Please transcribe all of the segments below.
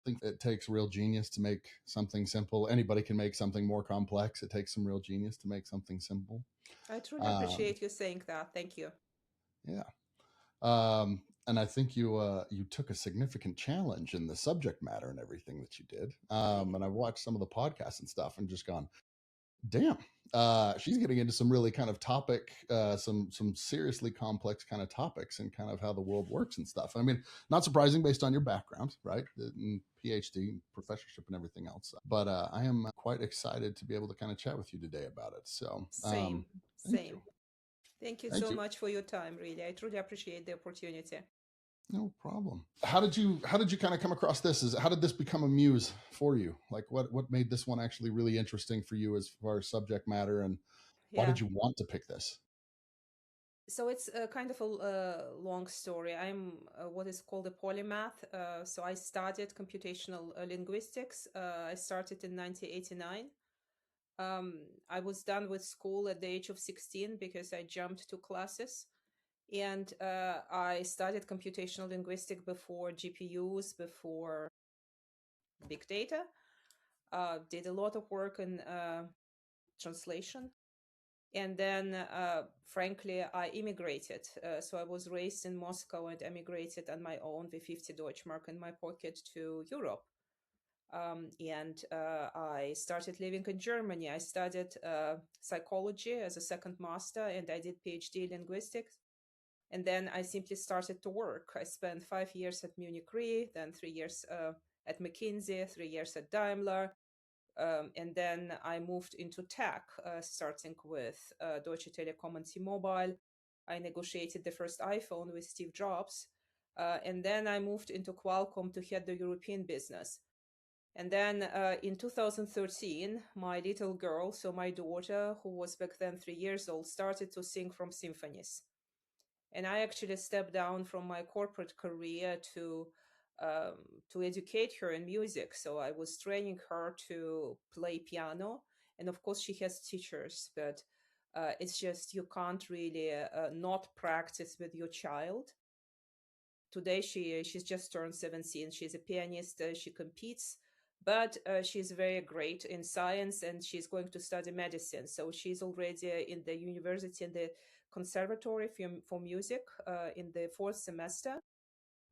think it takes real genius to make something simple. Anybody can make something more complex. It takes some real genius to make something simple. I truly Um, appreciate you saying that. Thank you. yeah. And I think you took a significant challenge in the subject matter and everything that you did. And I've watched some of the podcasts and stuff and just gone, damn, she's getting into some really kind of topic, some seriously complex kind of topics and kind of how the world works and stuff. I mean, not surprising based on your background, right? And PhD, professorship, and everything else. But I am quite excited to be able to kind of chat with you today about it. So, Same, thank you, same. Thank you thank so you. much for your time, really. I truly appreciate the opportunity. No problem. How did you kind of come across this? How did this become a muse for you? Like what made this one actually really interesting for you as far as subject matter, and why Yeah. did you want to pick this? So it's a kind of a long story. I'm what is called a polymath. So I studied computational linguistics. I started in 1989. I was done with school at the age of 16 because I jumped two classes. And I studied computational linguistics before GPUs, before big data. Did a lot of work in translation. And then, frankly, I immigrated. So I was raised in Moscow and emigrated on my own with 50 Deutschmark in my pocket to Europe. And I started living in Germany. I studied psychology as a second master, and I did PhD in linguistics. And then I simply started to work. I spent 5 years at Munich Re, then 3 years at McKinsey, 3 years at Daimler, and then I moved into tech, starting with Deutsche Telekom and T-Mobile. I negotiated the first iPhone with Steve Jobs. And then I moved into Qualcomm to head the European business. And then in 2013, my little girl, so my daughter, who was back then 3 years old, started to sing from symphonies. And I actually stepped down from my corporate career um, to educate her in music. So I was training her to play piano, and of course she has teachers, but it's just you can't really not practice with your child. Today she's just turned 17. She's a pianist. She competes, but she's very great in science, and she's going to study medicine. So she's already in the university in the conservatory for music in the fourth semester.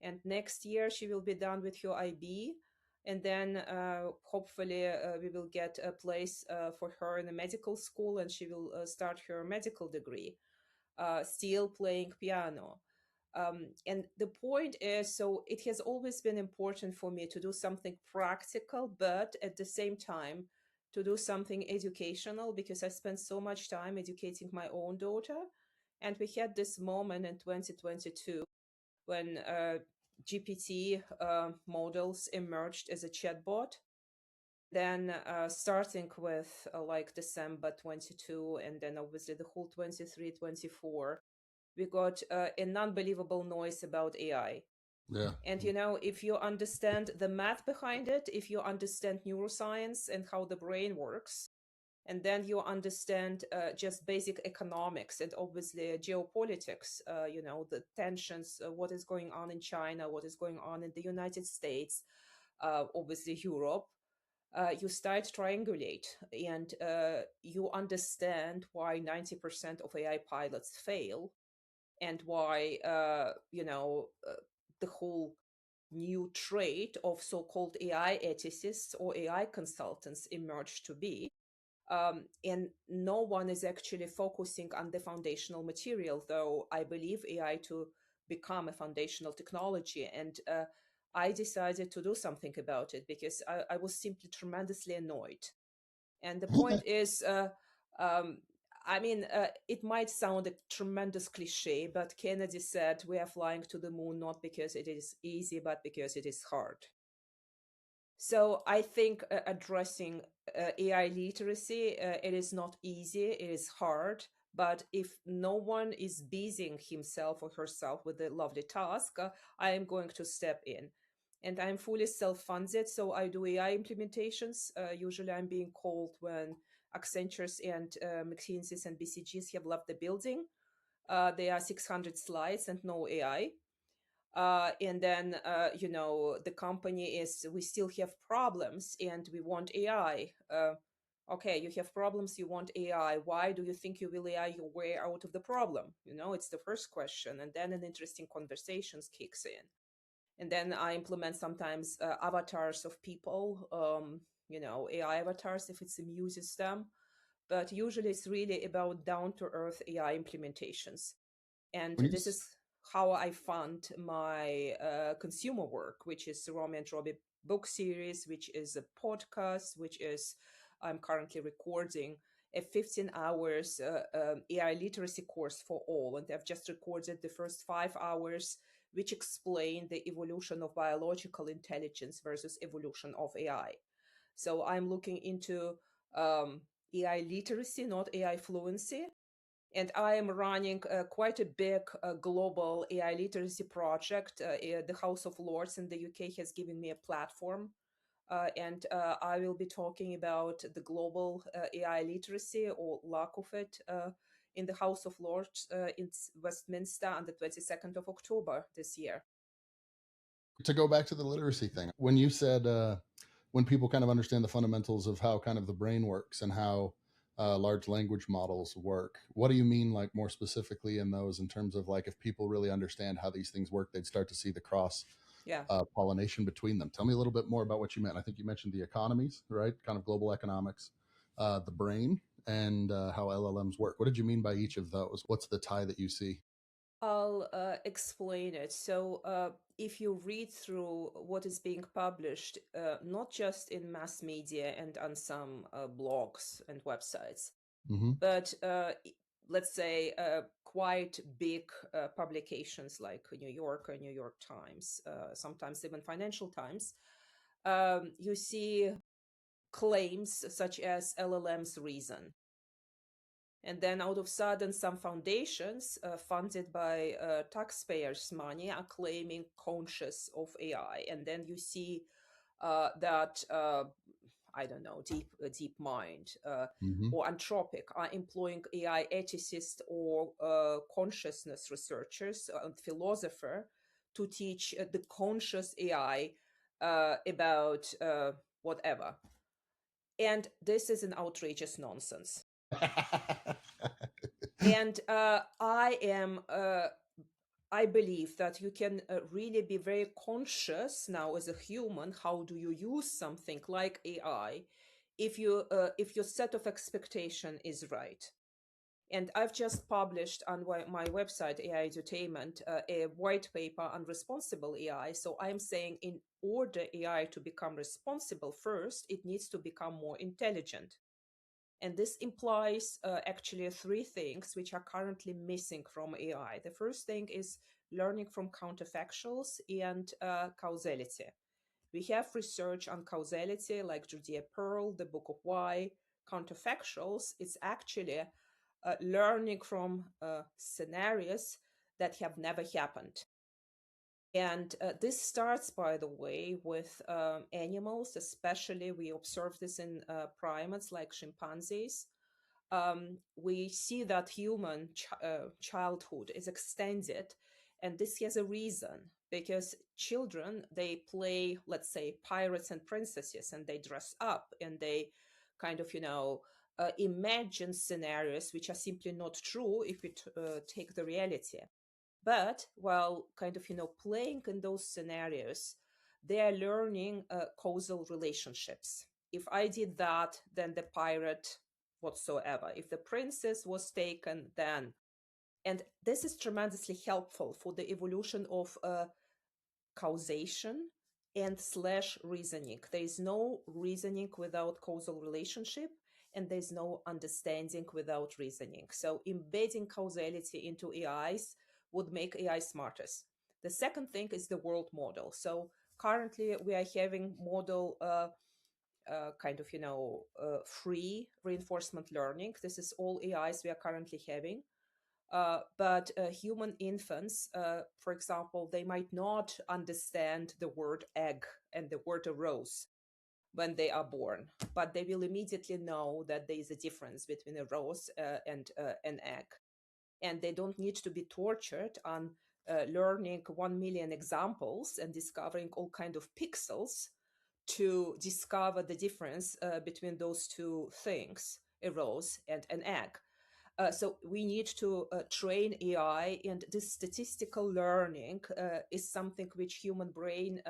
And next year she will be done with her IB. And then hopefully we will get a place for her in a medical school, and she will start her medical degree, still playing piano. And the point is, so it has always been important for me to do something practical, but at the same time, to do something educational, because I spent so much time educating my own daughter. And we had this moment in 2022 when GPT models emerged as a chatbot. Then starting with like December 22, and then obviously the whole 23, 24, we got an unbelievable noise about AI. Yeah. And you know, if you understand the math behind it, if you understand neuroscience and how the brain works, and then you understand just basic economics and obviously geopolitics, you know, the tensions, what is going on in China, what is going on in the United States, obviously Europe, you start triangulate, and you understand why 90% of AI pilots fail, and why you know the whole new trait of so-called AI ethicists or AI consultants emerged to be. And no one is actually focusing on the foundational material, though I believe AI to become a foundational technology. And I decided to do something about it because I was simply tremendously annoyed. And the point is, um, I mean, it might sound a tremendous cliche, but Kennedy said we are flying to the moon not because it is easy, but because it is hard. So I think addressing AI literacy, it is not easy, it is hard. But if no one is busying himself or herself with the lovely task, I am going to step in. And I'm fully self funded, so I do AI implementations. Usually I'm being called when Accentures and McKinsey's and BCG's have left the building. There are 600 slides and no AI. And then, the company is, we still have problems and we want AI. Okay, you have problems, you want AI. Why do you think you will AI your way out of the problem? It's the first question. And then an interesting conversations kicks in. And then I implement sometimes avatars of people, AI avatars if it amuses them. But usually it's really about down to earth AI implementations. And When you this is how I fund my consumer work, which is Romy and Robbie book series, which is a podcast, which is I'm currently recording a 15 hours AI literacy course for all. And I've just recorded the first 5 hours, which explain the evolution of biological intelligence versus evolution of AI. So I'm looking into AI literacy, not AI fluency. And I am running quite a big global AI literacy project. The House of Lords in the UK has given me a platform. And I will be talking about the global AI literacy or lack of it in the House of Lords in Westminster on the 22nd of October this year. to go back to the literacy thing, when you said when people kind of understand the fundamentals of how kind of the brain works and how large language models work, what do you mean, like more specifically in those, in terms of like if people really understand how these things work, they'd start to see the cross Yeah. pollination between them. Tell me a little bit more about what you meant. I think you mentioned the economies, right? Kind of global economics, the brain, and how LLMs work. What did you mean by each of those? What's the tie that you see? I'll explain it. So, if you read through what is being published, not just in mass media and on some blogs and websites, Mm-hmm. but let's say quite big publications like New York or New York Times, sometimes even Financial Times, you see claims such as LLMs reason. And then out of sudden, some foundations funded by taxpayers' money are claiming conscious of AI. And then you see that, I don't know, deep mind Mm-hmm. or Anthropic are employing AI ethicists or consciousness researchers and philosopher to teach the conscious AI about whatever. And this is an outrageous nonsense. And I believe that you can really be very conscious now as a human. How do you use something like AI if your set of expectation is right? And I've just published on my website AI Edutainment a white paper on responsible AI. So I'm saying in order AI to become responsible, first it needs to become more intelligent. And this implies actually three things which are currently missing from AI. The first thing is learning from counterfactuals and causality. We have research on causality like Judea Pearl, the Book of Why. Counterfactuals, it's actually learning from scenarios that have never happened. And this starts, by the way, with animals, especially we observe this in primates like chimpanzees. We see that human childhood is extended, and this has a reason because children, they play, let's say, pirates and princesses, and they dress up and they kind of, imagine scenarios which are simply not true if we take the reality. But while kind of, playing in those scenarios, they are learning causal relationships. If I did that, then the pirate whatsoever. If the princess was taken, then. And this is tremendously helpful for the evolution of causation and slash reasoning. There is no reasoning without causal relationship, and there's no understanding without reasoning. So embedding causality into AIs would make AI smarter. The second thing is the world model. So currently we are having model kind of, free reinforcement learning. This is all AIs we are currently having. But human infants, for example, they might not understand the word egg and the word rose. when they are born, but they will immediately know that there is a difference between a rose and an egg. And they don't need to be tortured on learning 1 million examples and discovering all kind of pixels to discover the difference between those two things, a rose and an egg. So we need to train AI, and this statistical learning is something which human brain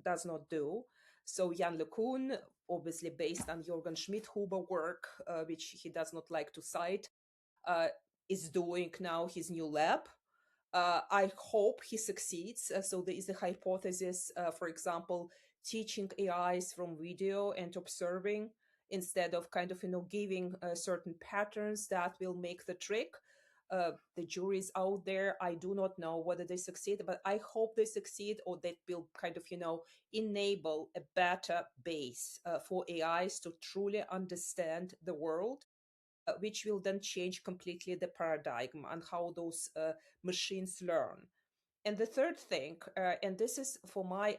does not do. So Jan LeCun, obviously based on Jürgen Schmidhuber work, which he does not like to cite, uh, is doing now his new lab. I hope he succeeds. So there is a hypothesis, for example, teaching AIs from video and observing instead of kind of giving certain patterns that will make the trick. The jury's out there. I do not know whether they succeed, but I hope they succeed, or that will kind of enable a better base for AIs to truly understand the world, which will then change completely the paradigm on how those machines learn. And the third thing, and this is for my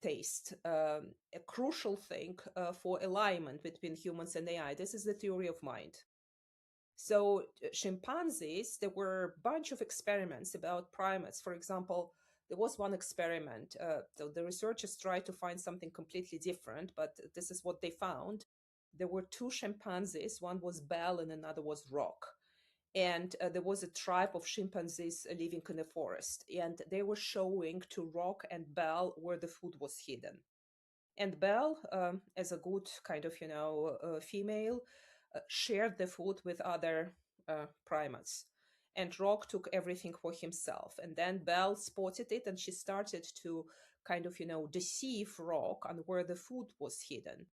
taste, a crucial thing for alignment between humans and AI, this is the theory of mind. So chimpanzees, there were a bunch of experiments about primates. For example, there was one experiment. So the researchers tried to find something completely different, but this is what they found. There were two chimpanzees. One was Bell and another was Rock. And there was a tribe of chimpanzees living in the forest. And they were showing to Rock and Bell where the food was hidden. And Belle, as a good kind of, female, shared the food with other primates. And Rock took everything for himself. And then Belle spotted it and she started to kind of, deceive Rock on where the food was hidden.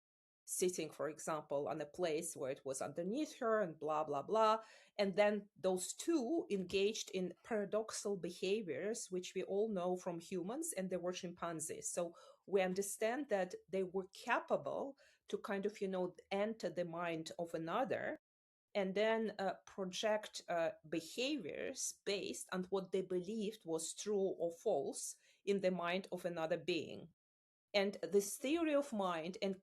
Sitting, for example, on a place where it was underneath her and blah, blah, blah. And then those two engaged in paradoxical behaviors, which we all know from humans, and they were chimpanzees. So we understand that they were capable to kind of, enter the mind of another and then project behaviors based on what they believed was true or false in the mind of another being. And this theory of mind and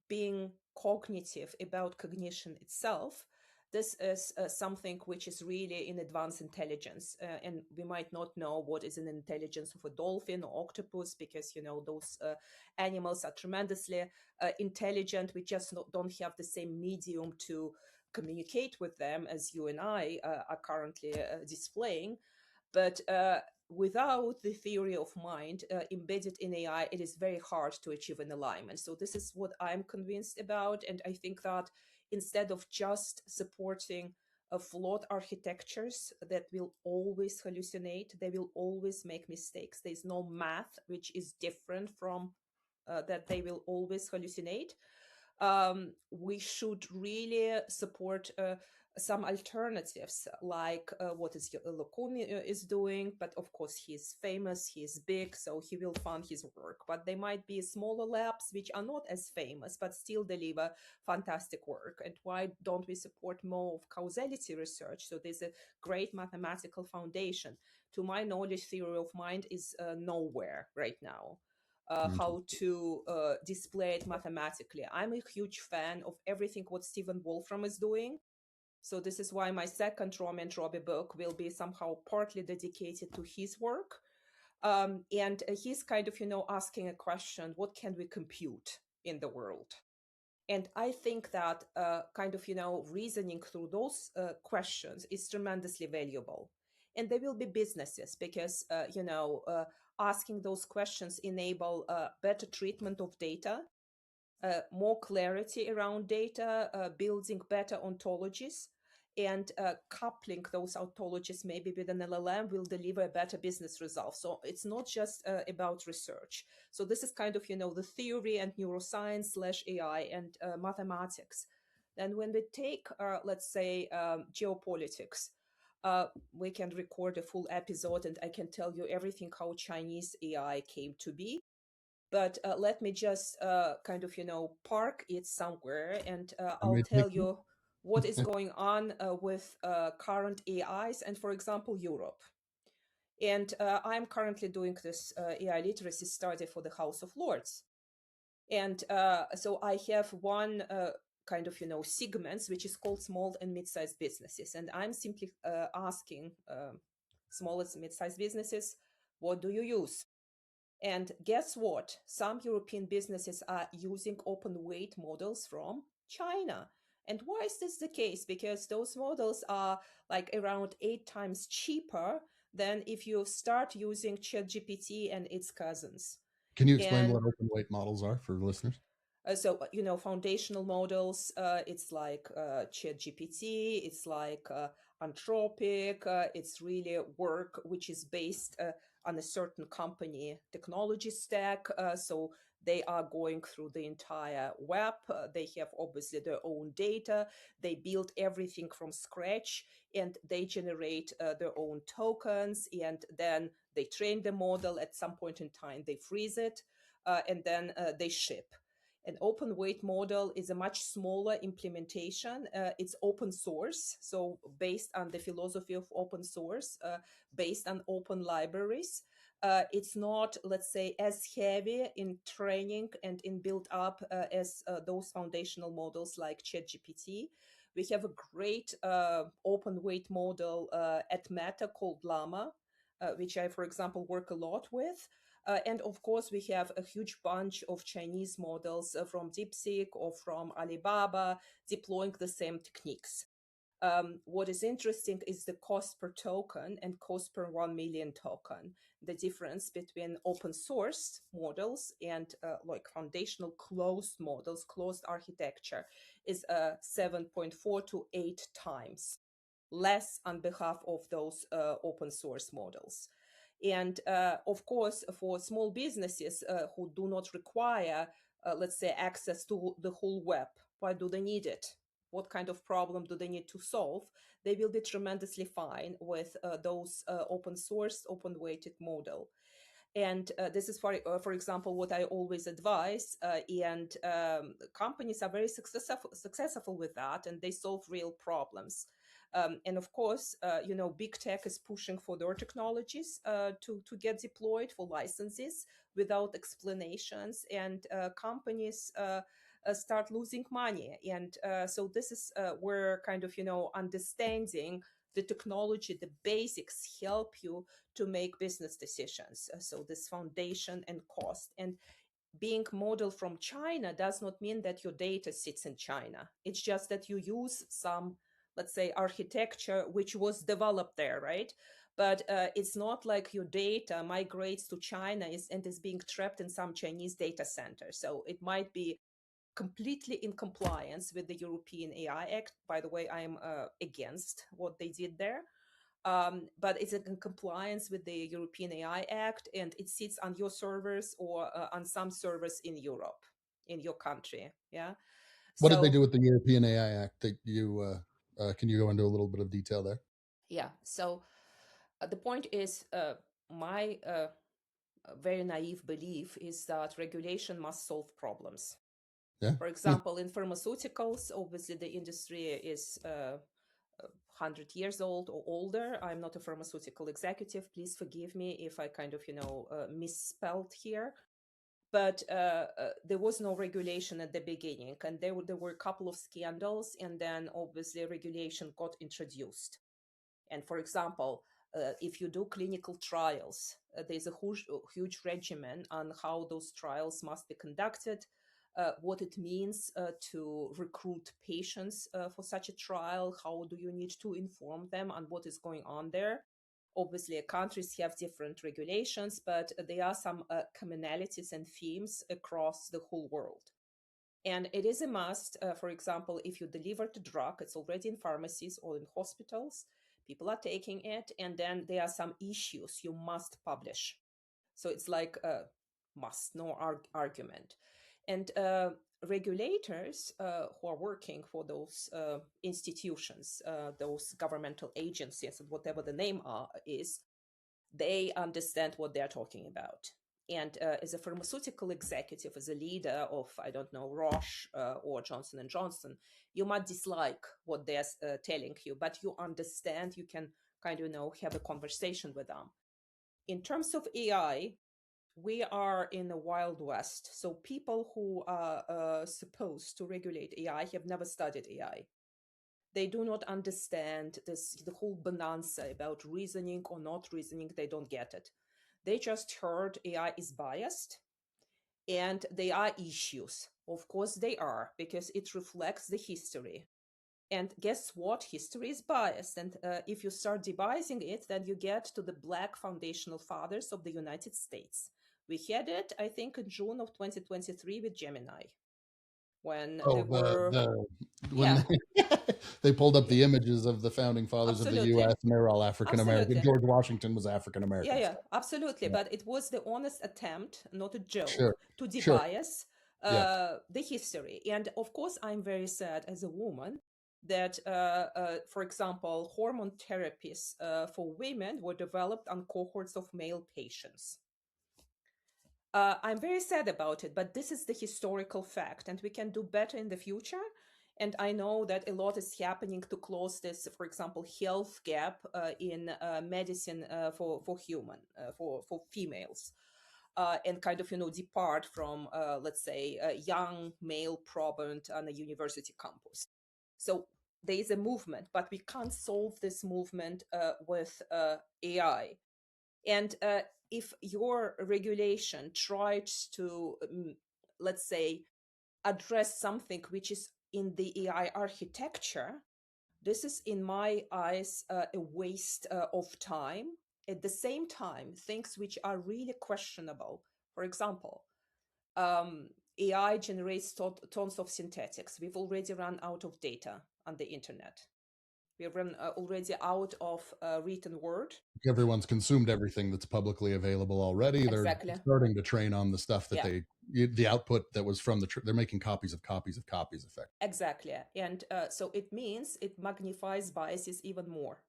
being cognitive about cognition itself, this is something which is really in advanced intelligence. And we might not know what is an intelligence of a dolphin or octopus, because, those animals are tremendously intelligent. We just don't have the same medium to communicate with them as you and I are currently displaying. But without the theory of mind embedded in AI, it is very hard to achieve an alignment. So this is what I'm convinced about. And I think that instead of just supporting flawed architectures that will always hallucinate, they will always make mistakes. There's no math which is different from that they will always hallucinate. We should really support some alternatives, like what is Lukumi is doing. But of course, he's famous, he's big, so he will fund his work. But there might be smaller labs which are not as famous, but still deliver fantastic work. And why don't we support more of causality research? So there's a great mathematical foundation. To my knowledge, theory of mind is nowhere right now. How to display it mathematically. I'm a huge fan of everything what Stephen Wolfram is doing. So this is why my second Romy and Robbie book will be somehow partly dedicated to his work. And he's kind of, asking a question, what can we compute in the world? And I think that kind of, reasoning through those questions is tremendously valuable. And there will be businesses because, asking those questions enable better treatment of data, more clarity around data, building better ontologies, and coupling those ontologies maybe with an LLM will deliver a better business result. So it's not just about research. So this is kind of, the theory and neuroscience / AI and mathematics. Then when we take, let's say, geopolitics, we can record a full episode and I can tell you everything how Chinese AI came to be. But let me just kind of, park it somewhere, and I I'll may tell take you. you what is going on with current AIs and, for example, Europe. And I'm currently doing this AI literacy study for the House of Lords. And so I have one kind of, segments, which is called small and mid-sized businesses. And I'm simply asking small and mid-sized businesses, what do you use? And guess what? Some European businesses are using open weight models from China. And why is this the case? Because those models are like around 8 times cheaper than if you start using ChatGPT and its cousins. Can you explain And what open weight models are for listeners? foundational models, it's like ChatGPT, it's like Anthropic, it's really work which is based on a certain company technology stack. So they are going through the entire web. They have obviously their own data. They build everything from scratch, and they generate their own tokens. And then they train the model. At some point in time, they freeze it, and then they ship. An open weight model is a much smaller implementation. It's open source, so based on the philosophy of open source, based on open libraries. It's not, let's say, as heavy in training and in build up as those foundational models like ChatGPT. We have a great open weight model at Meta called Llama, which I, for example, work a lot with. And of course, we have a huge bunch of Chinese models from DeepSeek or from Alibaba deploying the same techniques. What is interesting is the cost per token and cost per 1 million token. The difference between open source models and like foundational closed models, closed architecture, is 7.4 to 8 times less on behalf of those open source models. And of course, for small businesses who do not require, let's say, access to the whole web, why do they need it? What kind of problem do they need to solve? They will be tremendously fine with those open source, open weighted model. And this is, for example, what I always advise. And companies are very successful with that, and they solve real problems. And of course, big tech is pushing for their technologies to get deployed for licenses without explanations, and companies start losing money. And so this is where kind of understanding the technology, the basics help you to make business decisions. So this foundation and cost. And being modeled from China does not mean that your data sits in China. It's just that you use some, let's say, architecture which was developed there, right? But it's not like your data migrates to China and is being trapped in some Chinese data center. So it might be completely in compliance with the European AI Act. By the way, I am against what they did there. But it's in compliance with the European AI Act, and it sits on your servers or on some servers in Europe, in your country. Yeah. What did they So do with the European AI Act that you can you go into a little bit of detail there? yeah. So the point is, my very naive belief is that regulation must solve problems. Yeah. For example, in pharmaceuticals, obviously the industry is 100 years old or older. I'm not a pharmaceutical executive. Please forgive me if I kind of, misspelled here. But there was no regulation at the beginning, and there were a couple of scandals, and then obviously regulation got introduced. And for example, if you do clinical trials, there's a huge regimen on how those trials must be conducted, what it means to recruit patients for such a trial, how do you need to inform them on what is going on there. Obviously, countries have different regulations, but there are some commonalities and themes across the whole world. And it is a must. For example, if you deliver the drug, it's already in pharmacies or in hospitals, people are taking it, and then there are some issues you must publish. So it's like a must, no argument. And regulators who are working for those institutions, those governmental agencies, whatever the name is, they understand what they're talking about. And as a pharmaceutical executive, as a leader of, I don't know, Roche or Johnson and Johnson, you might dislike what they're telling you, but you understand. You can kind of have a conversation with them. In terms of AI, we are in the Wild West. So people who are supposed to regulate AI have never studied AI. They do not understand the whole bonanza about reasoning or not reasoning. They don't get it. They just heard AI is biased and they are issues. Of course, they are, because it reflects the history. And guess what? History is biased. And if you start debiasing it, then you get to the Black foundational fathers of the United States. We had it, I think, in June of 2023 with Gemini, when Oh, there were, when yeah, they pulled up yeah, the images of the founding fathers of the absolutely, U.S. and they're all African American. absolutely. George Washington was African Yeah, American. yeah, Stuff. absolutely. Yeah. But it was the honest attempt, not a Sure. joke, to Sure. debias Yeah. the history. And of course, I'm very sad as a woman that, for example, hormone therapies for women were developed on cohorts of male patients. I'm very sad about it, but this is the historical fact, and we can do better in the future. And I know that a lot is happening to close this, for example, health gap in medicine for human for females, and kind of depart from let's say a young male proband on a university campus. So there is a movement, but we can't solve this movement with AI. And if your regulation tries to, let's say, address something which is in the AI architecture, this is, in my eyes, a waste of time. At the same time, things which are really questionable, for example, AI generates tons of synthetics. We've already run out of data on the internet. We've run already out of written word. Everyone's consumed everything that's publicly available already. They're Exactly. starting to train on the stuff that Yeah. the output that was from they're making copies of copies of copies effect. Exactly. And so it means it magnifies biases even more.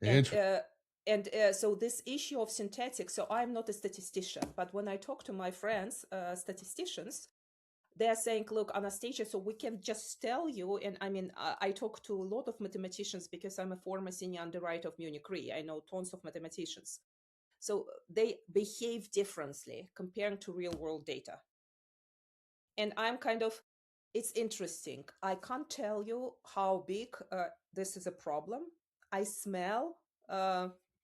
And Interesting. so this issue of synthetics, so I'm not a statistician, but when I talk to my friends, statisticians, they're saying, look, Anastasia, so we can just tell you, and I mean, I talk to a lot of mathematicians because I'm a former senior underwriter of Munich Re. I know tons of mathematicians. So they behave differently comparing to real world data. And I'm kind of, it's interesting. I can't tell you how big this is a problem. I smell,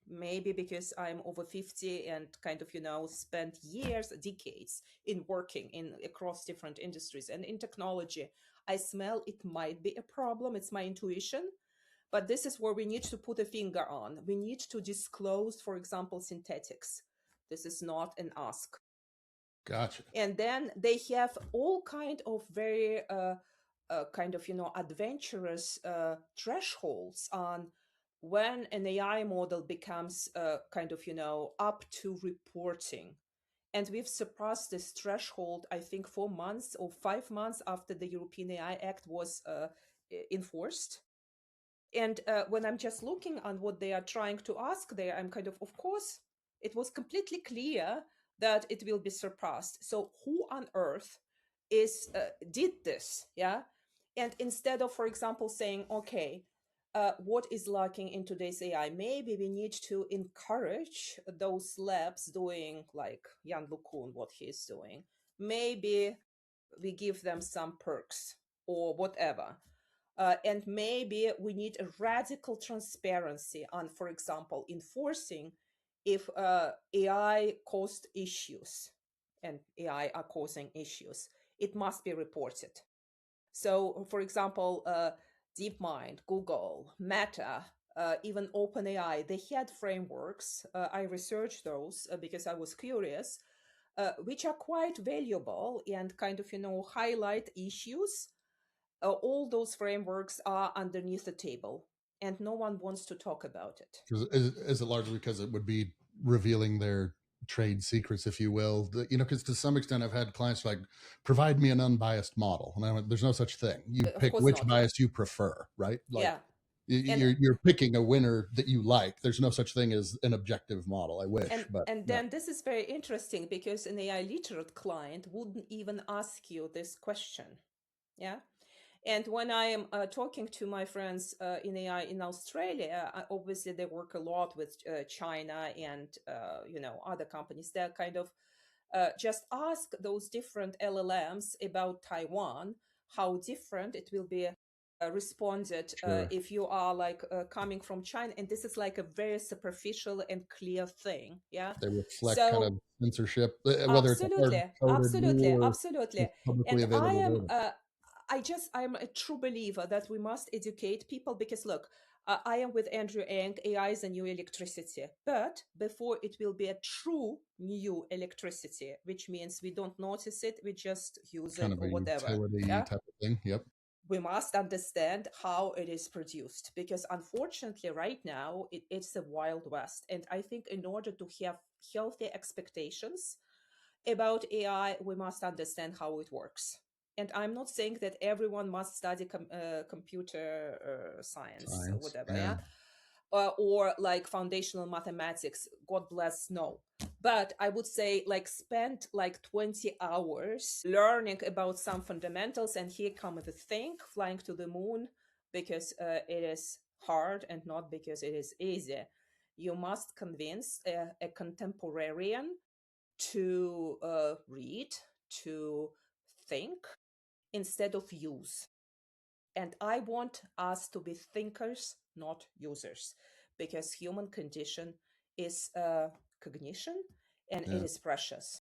maybe because I'm over 50 and kind of, spent years, decades in working in across different industries and in technology. I smell it might be a problem. It's my intuition. But this is where we need to put a finger on. We need to disclose, for example, synthetics. This is not an ask. Gotcha. And then they have all kind of very kind of adventurous thresholds on when an AI model becomes kind of up to reporting. And we've surpassed this threshold, I think, 4 months or 5 months after the European AI Act was enforced. And when I'm just looking on what they are trying to ask there, I'm kind of course, it was completely clear that it will be surpassed. So who on earth is did this? Yeah. And instead of, for example, saying, okay, what is lacking in today's AI? Maybe we need to encourage those labs doing like Jan LeCun, what he's doing. Maybe we give them some perks or whatever. And maybe we need a radical transparency on, for example, enforcing if AI caused issues and AI are causing issues, it must be reported. So, for example, DeepMind, Google, Meta, even OpenAI, they had frameworks. I researched those because I was curious, which are quite valuable and kind of, highlight issues. All those frameworks are underneath the table and no one wants to talk about it. Is it largely because it would be revealing their trade secrets, if you will? Because to some extent, I've had clients like, provide me an unbiased model, and I went, there's no such thing. You Of pick course which not. bias you prefer, right? Like Yeah. And you're picking a winner that you like. There's no such thing as an objective model. I wish, and but and no. then this is very interesting because an AI literate client wouldn't even ask you this question. Yeah. And when I am talking to my friends in AI in Australia, obviously they work a lot with China and other companies. They're kind of just ask those different LLMs about Taiwan, how different it will be responded Sure. if you are like coming from China. And this is like a very superficial and clear thing. Yeah. They reflect kind So of censorship, whether it's a hard absolutely, coded absolutely, rule or absolutely. just publicly And I available am, data. I'm a true believer that we must educate people because look, I am with Andrew Ng. AI is a new electricity, but before it will be a true new electricity, which means we don't notice it, we just use Kind it of a or whatever. utility Yeah, type of thing. Yep. we must understand how it is produced because unfortunately right now it's a wild west, and I think in order to have healthy expectations about AI, we must understand how it works. And I'm not saying that everyone must study computer science or Science. whatever, Yeah. yeah, or like foundational mathematics. God bless, no. But I would say like spend like 20 hours learning about some fundamentals, and here come the thing, flying to the moon, because it is hard and not because it is easy. You must convince a contemporarian to read, to think instead of use. And I want us to be thinkers, not users, because human condition is cognition and it Yeah. is precious.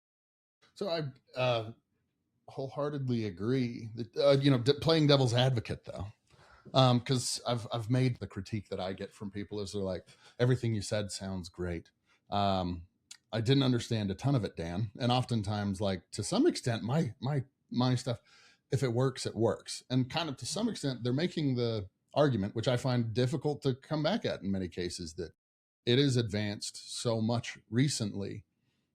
So I wholeheartedly agree that playing devil's advocate though, because I've made the critique that I get from people is they're like, everything you said sounds great. Um, I didn't understand a ton of it, Dan, and oftentimes, like to some extent, my stuff, if it works, it works, and kind of to some extent, they're making the argument, which I find difficult to come back at in many cases, that it is advanced so much recently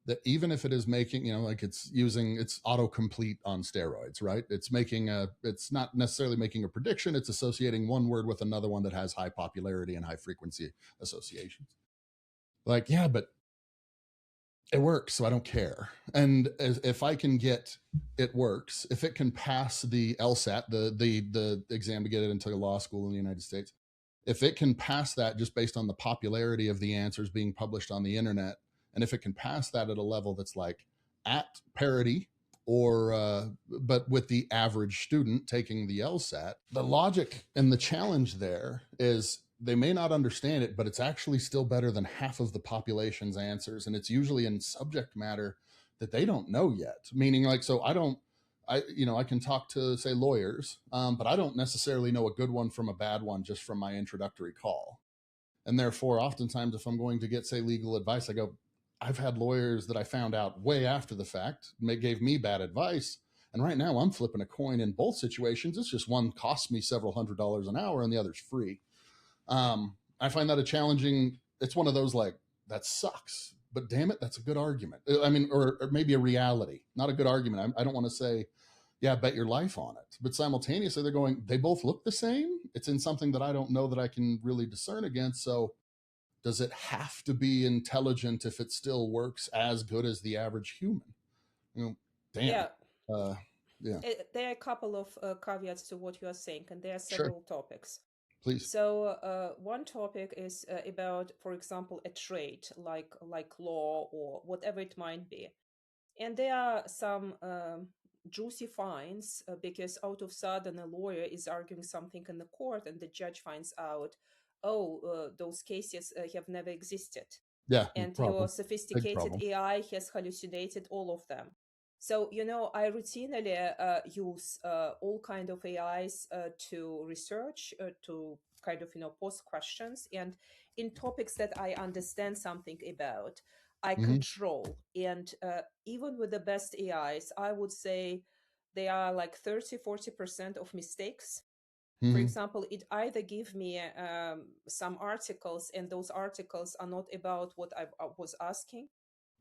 that even if it is making, like it's using it's autocomplete on steroids, right? It's not necessarily making a prediction, it's associating one word with another one that has high popularity and high frequency associations. Like, yeah, but it works, so I don't care. And if I can get it works, if it can pass the LSAT, the exam to get it into law school in the United States, if it can pass that just based on the popularity of the answers being published on the internet, and if it can pass that at a level that's like at parity or but with the average student taking the LSAT, the logic and the challenge there is they may not understand it, but it's actually still better than half of the population's answers, and it's usually in subject matter that they don't know yet. Meaning, like, so I can talk to say lawyers, but I don't necessarily know a good one from a bad one just from my introductory call. And therefore, oftentimes, if I'm going to get say legal advice, I go, I've had lawyers that I found out way after the fact gave me bad advice. And right now, I'm flipping a coin in both situations. It's just one costs me several $100s an hour, and the other's free. I find that a challenging. It's one of those like that sucks, but damn it, that's a good argument. I mean, or maybe a reality, not a good argument. I don't want to say, yeah, bet your life on it, but simultaneously they're going. They both look the same. It's in something that I don't know that I can really discern against. So does it have to be intelligent if it still works as good as the average human? Damn. Yeah, Uh, yeah, there are a couple of caveats to what you are saying, and there are sure, several topics. please. So one topic is about, for example, a trade like law or whatever it might be. And there are some juicy fines because out of sudden a lawyer is arguing something in the court and the judge finds out, oh, those cases have never existed. Yeah, And your problem, big sophisticated problem. AI has hallucinated all of them. So, I routinely use all kind of AIs to research, to kind of, post questions. And in topics that I understand something about, I Hmm. control. And even with the best AIs, I would say they are like 30-40% of mistakes. For Hmm. example, it either give me some articles, and those articles are not about what I was asking,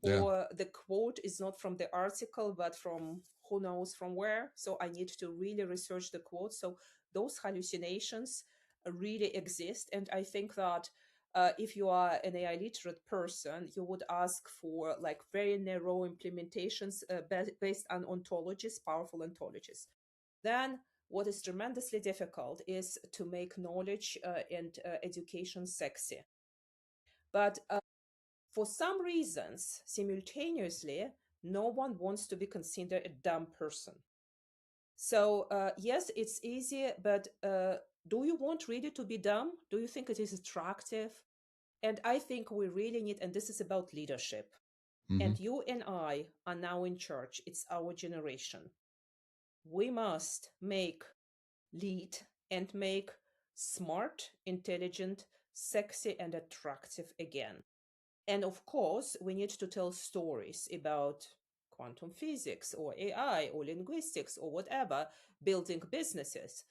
Yeah. or the quote is not from the article but from who knows from where, so I need to really research the quote. So those hallucinations really exist, and I think that if you are an AI literate person, you would ask for like very narrow implementations based on ontologies, powerful ontologies. Then what is tremendously difficult is to make knowledge and education sexy. But for some reasons, simultaneously, no one wants to be considered a dumb person. So, yes, it's easy, but do you want really to be dumb? Do you think it is attractive? And I think we really need, and this is about leadership. Hmm. And you and I are now in charge. It's our generation. We must lead and make smart, intelligent, sexy, and attractive again. And of course, we need to tell stories about quantum physics or AI or linguistics or whatever, building businesses.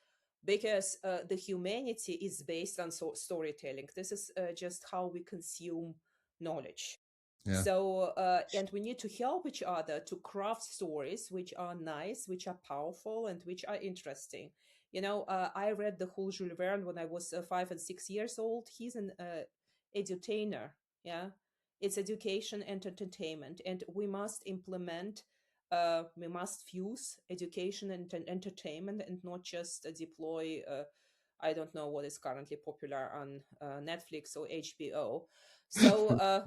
Because the humanity is based on storytelling. This is just how we consume knowledge. Yeah. So, and we need to help each other to craft stories which are nice, which are powerful, and which are interesting. I read the whole Jules Verne when I was 5 and 6 years old. He's an edutainer. Yeah, it's education and entertainment, and we must implement. We must fuse education and entertainment, and not just deploy. I don't know what is currently popular on Netflix or HBO. So,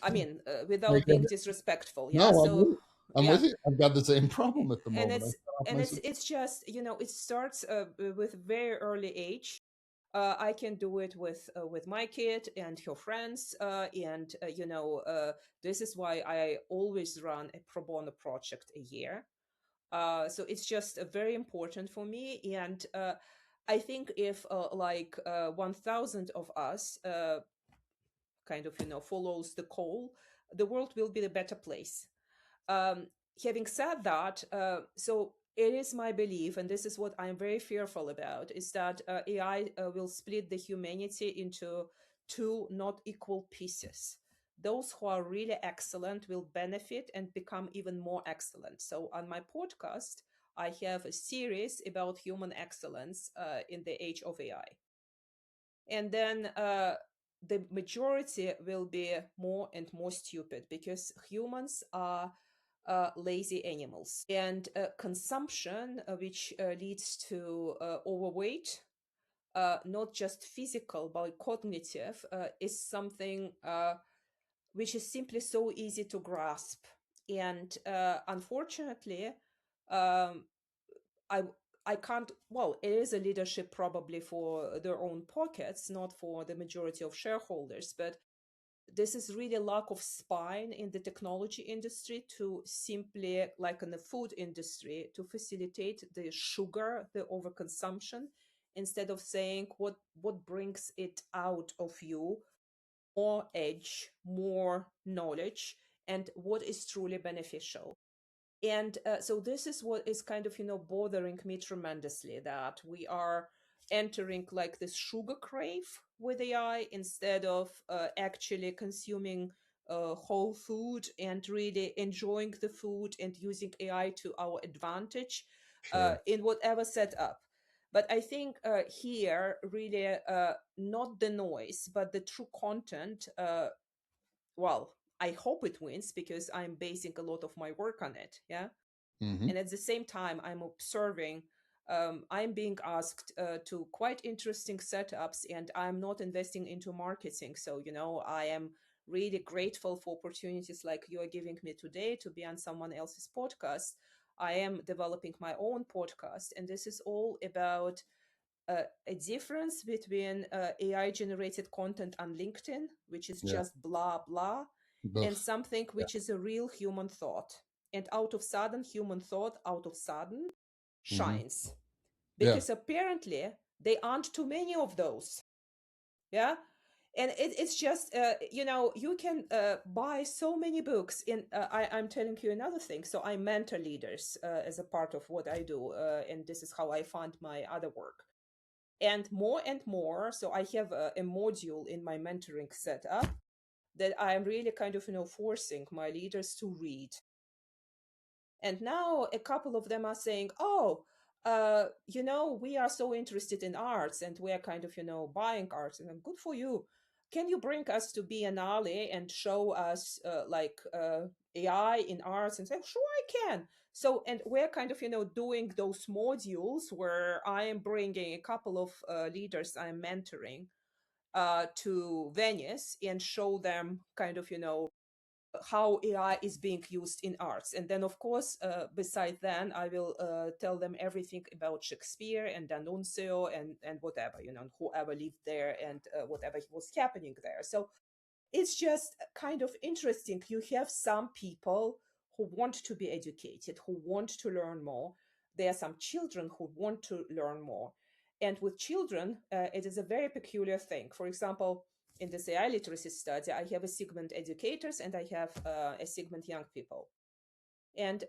I mean, Like, without being disrespectful, yeah. no, So, I'm yeah, with you. I've got the same problem at the and moment. I it's cut off and my it's subscription. it's just it starts with very early age. I can do it with my kid and her friends, and this is why I always run a pro bono project a year. So it's just very important for me, and I think if 1,000 of us kind of follows the call, the world will be a better place. um, Having said that, so it is my belief, and this is what I'm very fearful about, is that AI will split the humanity into two not equal pieces. Those who are really excellent will benefit and become even more excellent. So on my podcast, I have a series about human excellence in the age of AI. And then the majority will be more and more stupid because humans are lazy animals. And consumption, which leads to overweight, not just physical but cognitive, is something which is simply so easy to grasp. And unfortunately, um, I I can't. Well, it is a leadership probably for their own pockets, not for the majority of shareholders. But this is really lack of spine in the technology industry to simply, like in the food industry, to facilitate the sugar, the overconsumption, instead of saying what brings it out of you, more edge, more knowledge, and what is truly beneficial. And so this is what is kind of bothering me tremendously, that we are entering like this sugar crave with AI instead of actually consuming whole food and really enjoying the food and using AI to our advantage Sure. in whatever setup. But I think here really not the noise but the true content, well, I hope it wins because I'm basing a lot of my work on it. Yeah. Hmm. And at the same time, I'm observing, I'm being asked to quite interesting setups, and I'm not investing into marketing. So, I am really grateful for opportunities like you are giving me today to be on someone else's podcast. I am developing my own podcast, and this is all about a difference between AI generated content on LinkedIn, which is Yeah. just blah, blah, and Both. something Yeah. which is a real human thought. And out of sudden, human thought out of sudden Hmm. shines Yeah. because apparently there aren't too many of those. Yeah. And it's just, you can buy so many books. I'm telling you another thing. So I mentor leaders as a part of what I do. And this is how I fund my other work and more. So I have a module in my mentoring setup that I'm really kind of forcing my leaders to read. And now a couple of them are saying, oh, we are so interested in arts and we are kind of buying arts, and I'm good for you. Can you bring us to Biennale and show us AI in arts? And say, sure, I can. So, and we're kind of, doing those modules where I am bringing a couple of leaders I'm mentoring to Venice and show them kind of, how AI is being used in arts. And then, of course, beside then, I will tell them everything about Shakespeare and D'Annunzio and whatever, whoever lived there and whatever was happening there. So it's just kind of interesting. You have some people who want to be educated, who want to learn more. There are some children who want to learn more. And with children, it is a very peculiar thing. For example, in this AI literacy study, I have a segment educators and I have a segment young people. And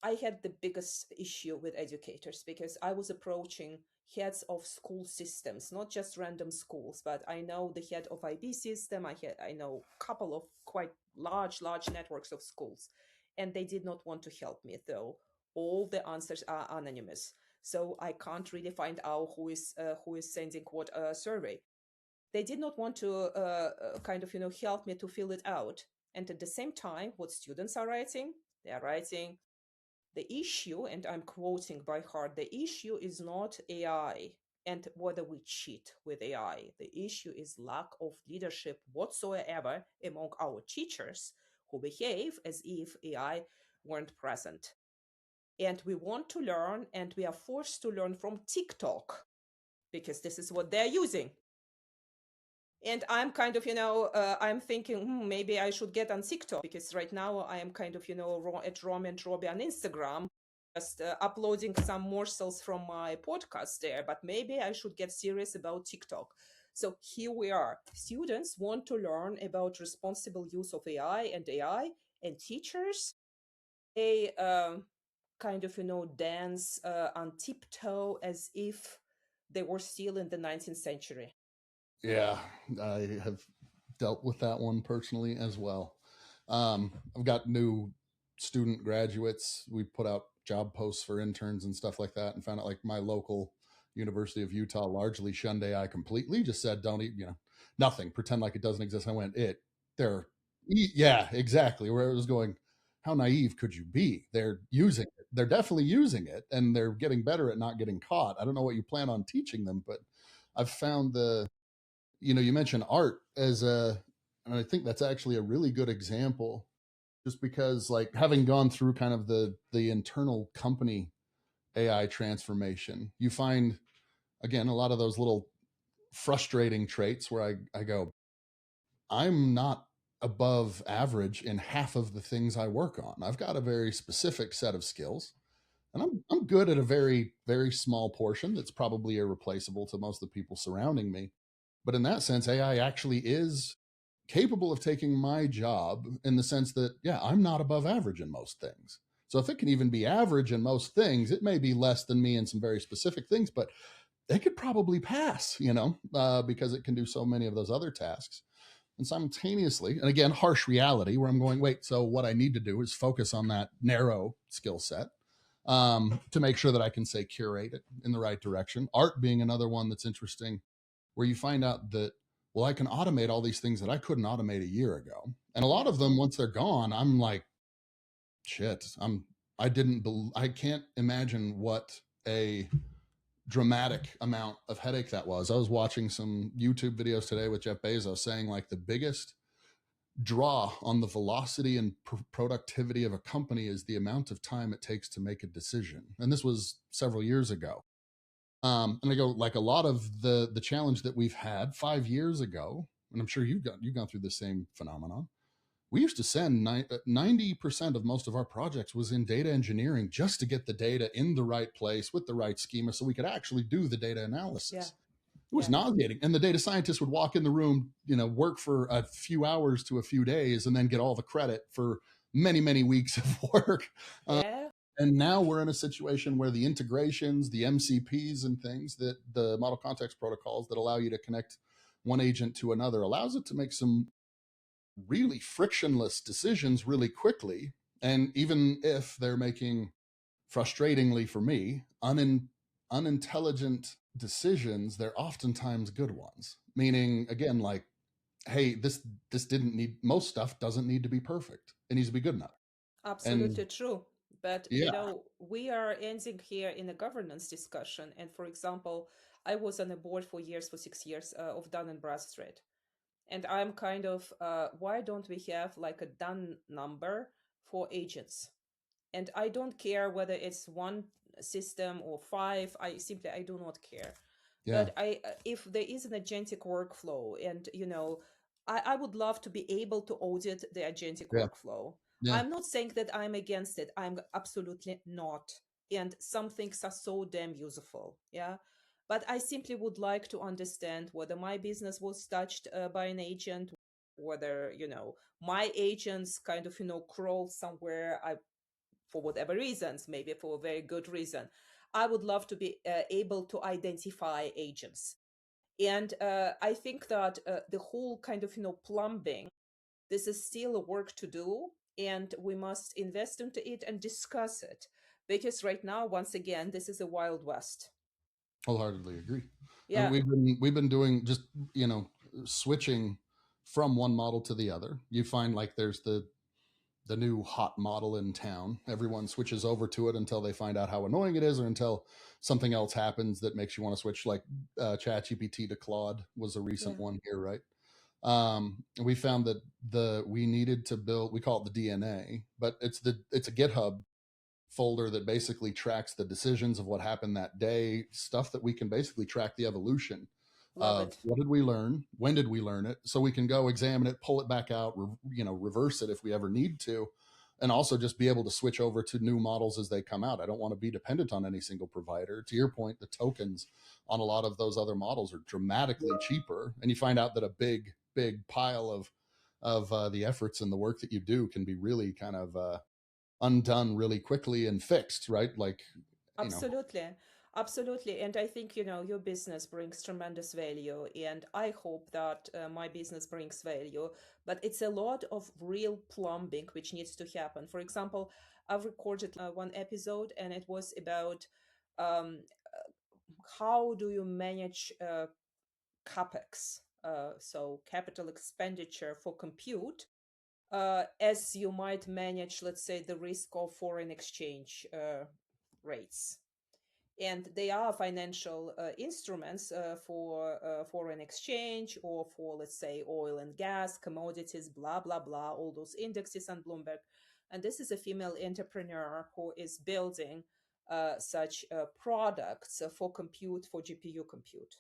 I had the biggest issue with educators because I was approaching heads of school systems, not just random schools, but I know the head of IB system. I know a couple of quite large networks of schools, and they did not want to help me. Though all the answers are anonymous, so I can't really find out who is sending what survey. They did not want to kind of help me to fill it out. And at the same time, what students are writing, they are writing the issue, and I'm quoting by heart, the issue is not AI and whether we cheat with AI. The issue is lack of leadership whatsoever among our teachers who behave as if AI weren't present. And we want to learn, and we are forced to learn from TikTok because this is what they're using. And I'm kind of, I'm thinking maybe I should get on TikTok because right now I am kind of, at Rom and Robbie on Instagram, just uploading some morsels from my podcast there. But maybe I should get serious about TikTok. So here we are. Students want to learn about responsible use of AI, and teachers, they kind of, dance on tiptoe as if they were still in the 19th century. Yeah, I have dealt with that one personally as well. I've got new student graduates. We put out job posts for interns and stuff like that, and found out like my local University of Utah largely shunned AI completely. Just said, don't eat, nothing. Pretend like it doesn't exist. I went, they're, yeah, exactly. Where it was going, how naive could you be? They're using it. They're definitely using it, and they're getting better at not getting caught. I don't know what you plan on teaching them, but I've found you mentioned art as and I think that's actually a really good example, just because like having gone through kind of the internal company AI transformation, you find again a lot of those little frustrating traits where I go, I'm not above average in half of the things I work on. I've got a very specific set of skills, and I'm good at a very very small portion that's probably irreplaceable to most of the people surrounding me. But in that sense, AI actually is capable of taking my job in the sense that, yeah, I'm not above average in most things. So if it can even be average in most things, it may be less than me in some very specific things, but it could probably pass, because it can do so many of those other tasks. And simultaneously, and again, harsh reality where I'm going, wait, so what I need to do is focus on that narrow skill set to make sure that I can say curate it in the right direction. Art being another one that's interesting, where you find out that, well, I can automate all these things that I couldn't automate a year ago. And a lot Yeah. of them, once they're gone, I'm like, shit, I can't imagine what a dramatic amount of headache that was. I was watching some YouTube videos today with Jeff Bezos saying like the biggest draw on the velocity and productivity of a company is the amount of time it takes to make a decision. And this was several years ago. And I go, like a lot of the challenge that we've had 5 years ago, and I'm sure you've gone through the same phenomenon. We used to send 90% of most of our projects was in data engineering just to get the data in the right place with the right schema so we could actually do the data Yeah. analysis. It was Yeah. nauseating. And the data scientist would walk in the room, work for a few hours to a few days and then get all the credit for many, many weeks of work. Yeah. And now we're in a situation where the integrations, the MCPs and things, that the model context protocols that allow you to connect one agent to another, allows it to make some really frictionless decisions really quickly. And even if they're making, frustratingly for me, unintelligent decisions, they're oftentimes good ones. Meaning, again, like, hey, this didn't need, most stuff doesn't need to be perfect. It needs to be good enough. And Absolutely true. But, yeah, we are ending here in a governance discussion. And for example, I was on a board for years, for 6 years, of Dun and Bradstreet. And I'm kind of, why don't we have like a Dun number for agents? And I don't care whether it's one system or five. I do not care. yeah, But if there is an agentic workflow, and I would love to be able to audit the agentic yeah, workflow. yeah. I'm not saying that I'm against it. I'm absolutely not. And some things are so damn useful. Yeah. But I simply would like to understand whether my business was touched by an agent, whether, my agents kind of, crawl somewhere. For whatever reasons, maybe for a very good reason. I would love to be able to identify agents. And I think that the whole kind of, plumbing, this is still a work to do, and we must invest into it and discuss it. Because right now, once again, this is a Wild West. Wholeheartedly agree. And Yeah, we've been doing just, you know, switching from one model to the other. You find like there's the new hot model in town. Everyone switches over to it until they find out how annoying it is, or until something else happens that makes you want to switch. Like ChatGPT to Claude was a recent yeah, one here, right? We found that we needed to build. We call it the DNA, but it's a GitHub folder that basically tracks the decisions of what happened that day, stuff that we can basically track the evolution love of it. what did we learn, when did we learn it, so we can go examine it, pull it back out, reverse it if we ever need to, and also just be able to switch over to new models as they come out. I don't want to be dependent on any single provider. To your point, the tokens on a lot of those other models are dramatically cheaper, and you find out that a big pile of the efforts and the work that you do can be really kind of undone really quickly and fixed, right? Like, you know, Absolutely. Absolutely. And I think, your business brings tremendous value. And I hope that my business brings value. But it's a lot of real plumbing which needs to happen. For example, I've recorded one episode, and it was about um, how do you manage CapEx, so capital expenditure for compute, as you might manage, let's say, the risk of foreign exchange rates. And they are financial instruments for foreign exchange, or for, let's say, oil and gas, commodities, blah blah blah, all those indexes on Bloomberg. And this is a female entrepreneur who is building such products for compute, for GPU compute.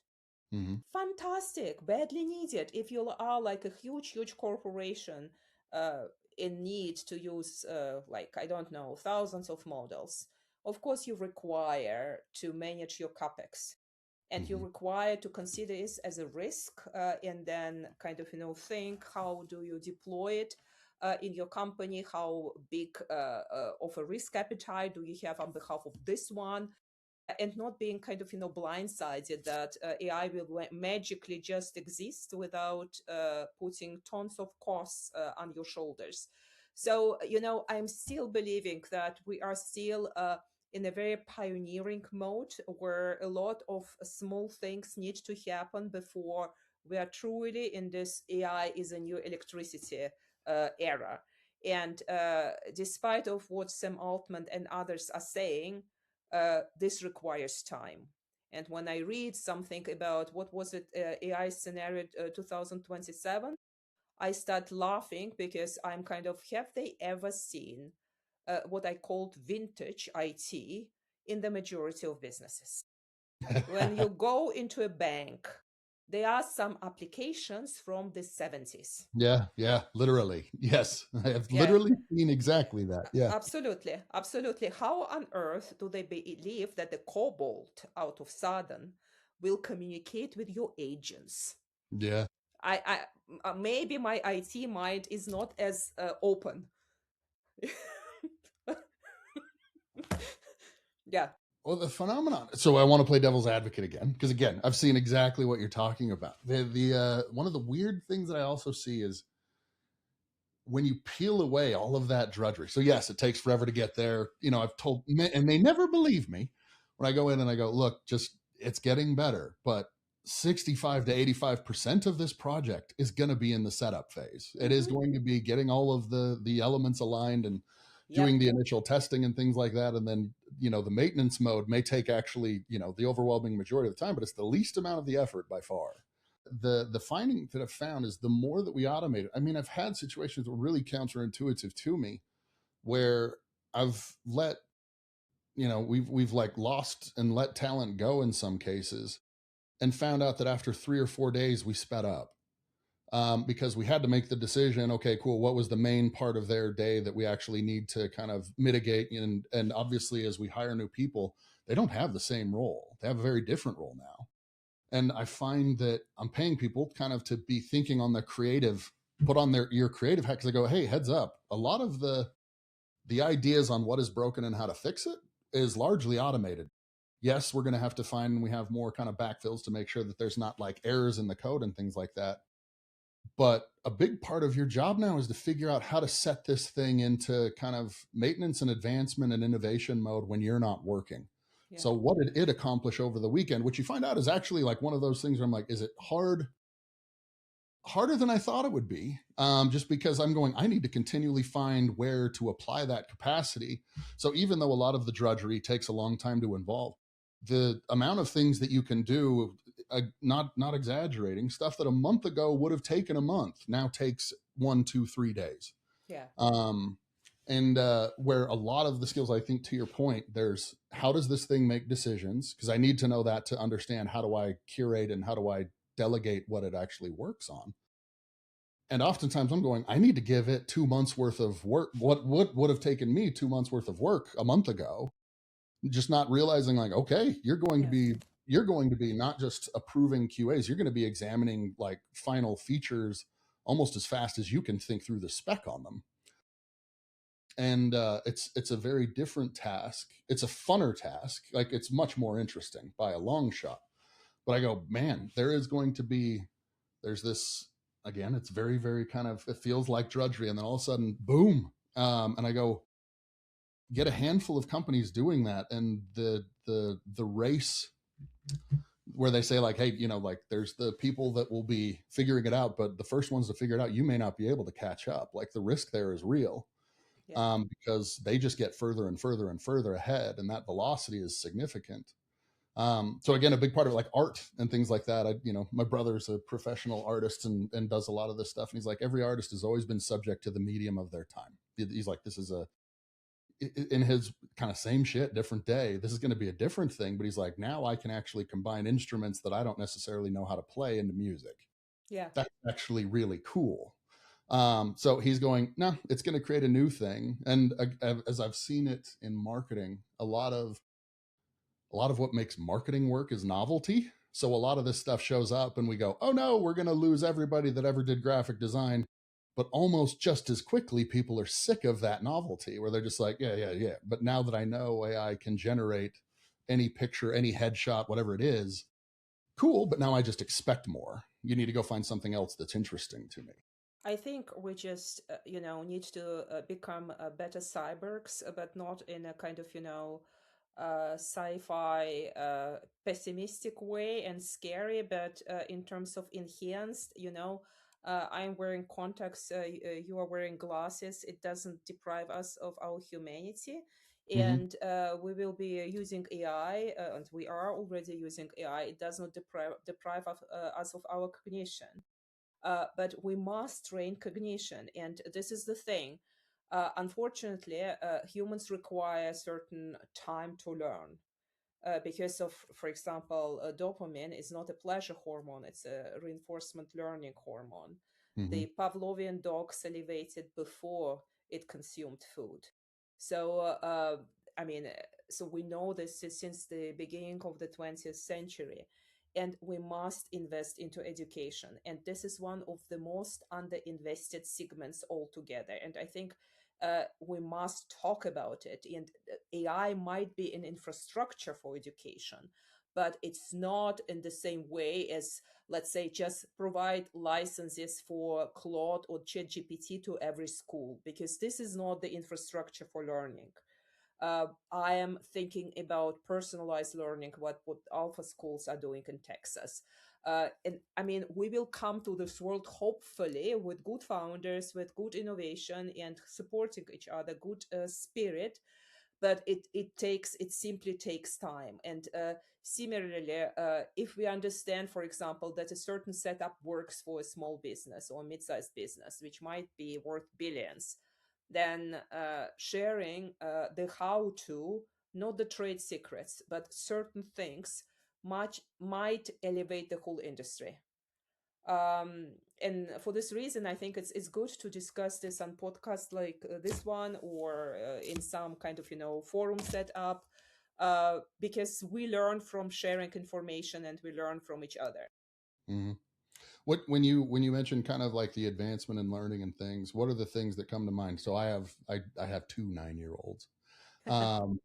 hmm Fantastic, badly needed. If you are like a huge corporation uh, in need to use, like, I don't know, thousands of models, of course you require to manage your capex, and you hmm require to consider this as a risk, and then kind of, think how do you deploy it in your company, how big of a risk appetite do you have on behalf of this one, and not being kind of, blindsided that AI will magically just exist without putting tons of costs on your shoulders. So, I'm still believing that we are still in a very pioneering mode, where a lot of small things need to happen before we are truly in this AI is a new electricity era. And despite of what Sam Altman and others are saying, this requires time. And when I read something about what was it, AI scenario 2027, I start laughing, because I'm kind of, have they ever seen what I called vintage IT in the majority of businesses? When you go into a bank, there are some applications from the 70s. yeah, literally. Yes. I have Yeah, literally seen exactly that. Yeah. absolutely, absolutely. How on earth do they believe that the cobalt out of Sudden will communicate with your agents? Yeah. Maybe my IT mind is not as open. Yeah. Well, the phenomenon. So I want to play devil's advocate again, because again, I've seen exactly what you're talking about. The one of the weird things that I also see is when you peel away all of that drudgery. So yes, it takes forever to get there. You know, I've told, and they never believe me when I go in and I go, look, just it's getting better, but 65 to 85% of this project is going to be in the setup phase. It is Hmm. going to be getting all of the elements aligned and Yep. doing the initial testing and things like that. And then, the maintenance mode may take actually, the overwhelming majority of the time, but it's the least amount of the effort by far. The finding that I've found is the more that we automate it. I mean, I've had situations that were really counterintuitive to me where I've let, we've like lost and let talent go in some cases, and found out that after 3 or 4 days we sped up, because we had to make the decision. Okay, cool. What was the main part of their day that we actually need to kind of mitigate? And obviously, as we hire new people, they don't have the same role. They have a very different role now. And I find that I'm paying people kind of to be thinking on the creative, put on your creative hat, because I go, hey, heads up, a lot of the ideas on what is broken and how to fix it is largely automated. Yes, we're going to have to find, we have more kind of backfills to make sure that there's not like errors in the code and things like that. But a big part of your job now is to figure out how to set this thing into kind of maintenance and advancement and innovation mode when you're not working. Yeah. So what did it accomplish over the weekend? Which you find out is actually like one of those things where I'm like, is it harder than I thought it would be? Just because I'm going, I need to continually find where to apply that capacity. So even though a lot of the drudgery takes a long time to involve, the amount of things that you can do, not exaggerating, stuff that a month ago would have taken a month now takes 1, 2, 3 days. Yeah. Um, and where a lot of the skills, I think, to your point, there's how does this thing make decisions? Because I need to know that to understand how do I curate and how do I delegate what it actually works on. And oftentimes I'm going, I need to give it 2 months worth of work. What would have taken me 2 months worth of work a month ago, just not realizing like, okay, Yeah. you're going to be not just approving QAs, you're going to be examining like final features almost as fast as you can think through the spec on them. And it's a very different task. It's a funner task. Like it's much more interesting by a long shot. But I go, man, there's this, again, it's very, very kind of, it feels like drudgery. And then all of a sudden, boom. And I go, get a handful of companies doing that. And the race where they say like, hey, like there's the people that will be figuring it out, but the first ones to figure it out, you may not be able to catch up. Like the risk there is real, Yeah. because they just get further and further and further ahead, and that velocity is significant. So again, a big part of like art and things like that. My brother's a professional artist and does a lot of this stuff. And he's like, every artist has always been subject to the medium of their time. He's like, this is in his kind of same shit, different day. This is going to be a different thing. But he's like, now I can actually combine instruments that I don't necessarily know how to play into music. Yeah. That's actually really cool. So he's going, no, it's going to create a new thing. And as I've seen it in marketing, a lot of what makes marketing work is novelty. So a lot of this stuff shows up and we go, oh no, we're going to lose everybody that ever did graphic design. But almost just as quickly, people are sick of that novelty where they're just like, yeah, yeah, yeah. But now that I know AI can generate any picture, any headshot, whatever it is, cool. But now I just expect more. You need to go find something else that's interesting to me. I think we just, need to become better cyborgs, but not in a kind of, sci-fi pessimistic way and scary, but in terms of enhanced, I'm wearing contacts, you are wearing glasses. It doesn't deprive us of our humanity. Mm-hmm. And we will be using AI, and we are already using AI. It does not deprive us of our cognition, but we must train cognition. And this is the thing. Unfortunately, humans require certain time to learn. Because of, for example, dopamine is not a pleasure hormone, it's a reinforcement learning hormone. Mm-hmm. The Pavlovian dog salivated before it consumed food. So, I mean, so we know this since the beginning of the 20th century, and we must invest into education. And this is one of the most underinvested segments altogether. And I think we must talk about it. And AI might be an infrastructure for education, but it's not in the same way as, let's say, just provide licenses for Claude or ChatGPT to every school, because this is not the infrastructure for learning. I am thinking about personalized learning, what Alpha schools are doing in Texas. And I mean, we will come to this world hopefully with good founders, with good innovation, and supporting each other, good spirit. But it simply takes time. And similarly, if we understand, for example, that a certain setup works for a small business or mid-sized business, which might be worth billions, then sharing the how to, not the trade secrets, but certain things might elevate the whole industry. um and for this reason, I think it's good to discuss this on podcasts like this one, or in some kind of forum set up, because we learn from sharing information and we learn from each other. Hmm. What when you mention kind of like the advancement in learning and things, what are the things that come to mind? So I have two 9 year olds, um,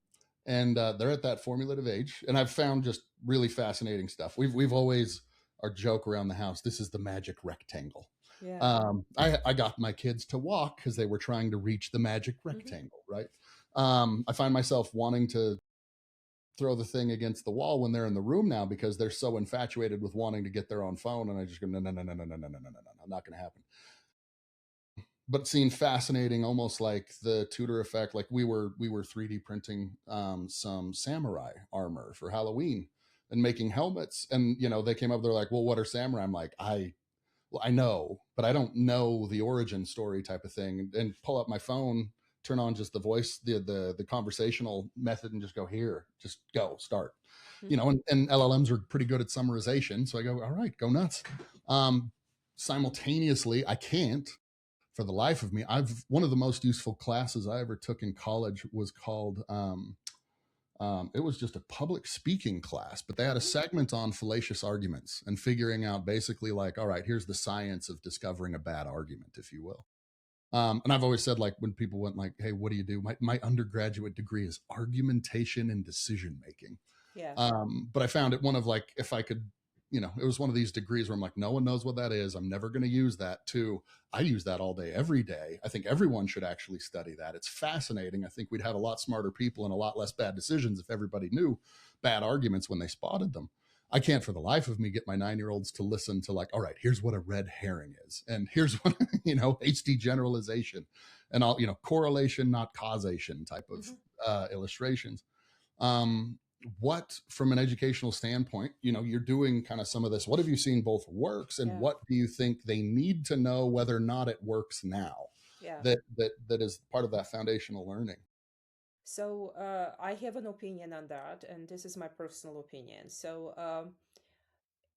and they're at that formulative age, and I've found just really fascinating stuff. We've always our joke around the house. This is the magic rectangle. Yeah. I got my kids to walk because they were trying to reach the magic Hmm. rectangle, right? I find myself wanting to throw the thing against the wall when they're in the room now because they're so infatuated with wanting to get their own phone, and I just go, no, no, no, no, no, no, no, no, no, no, no, not going to happen. But it seemed fascinating, almost like the Tudor effect. Like we were 3D printing some samurai armor for Halloween and making helmets, and they came up, they're like, well, what are samurai? I'm like, I know, but I don't know the origin story type of thing. And pull up my phone, turn on just the voice, the conversational method, and just go, here, just go, start. And LLMs are pretty good at summarization. So I go, all right, go nuts. Um, Simultaneously, I can't for the life of me. I've One of the most useful classes I ever took in college was called it was just a public speaking class, but they had a Hmm. segment on fallacious arguments and figuring out basically like, all right, here's the science of discovering a bad argument, if you will. And I've always said, like, when people went like, hey, what do you do? My undergraduate degree is argumentation and decision making. Yeah. But I found it one of like, if I could, it was one of these degrees where I'm like, no one knows what that is. I'm never going to use that. Too, I use that all day, every day. I think everyone should actually study that. It's fascinating. I think we'd have a lot smarter people and a lot less bad decisions if everybody knew bad arguments when they spotted them. I can't for the life of me get my 9 year olds to listen to like, all right, here's what a red herring is. And here's what, HD generalization and all, correlation, not causation type of Hmm. illustrations. um, what from an educational standpoint, you're doing kind of some of this, what have you seen both works, and Yeah. what do you think they need to know whether or not it works now, Yeah. that is part of that foundational learning? So I have an opinion on that, and this is my personal opinion. So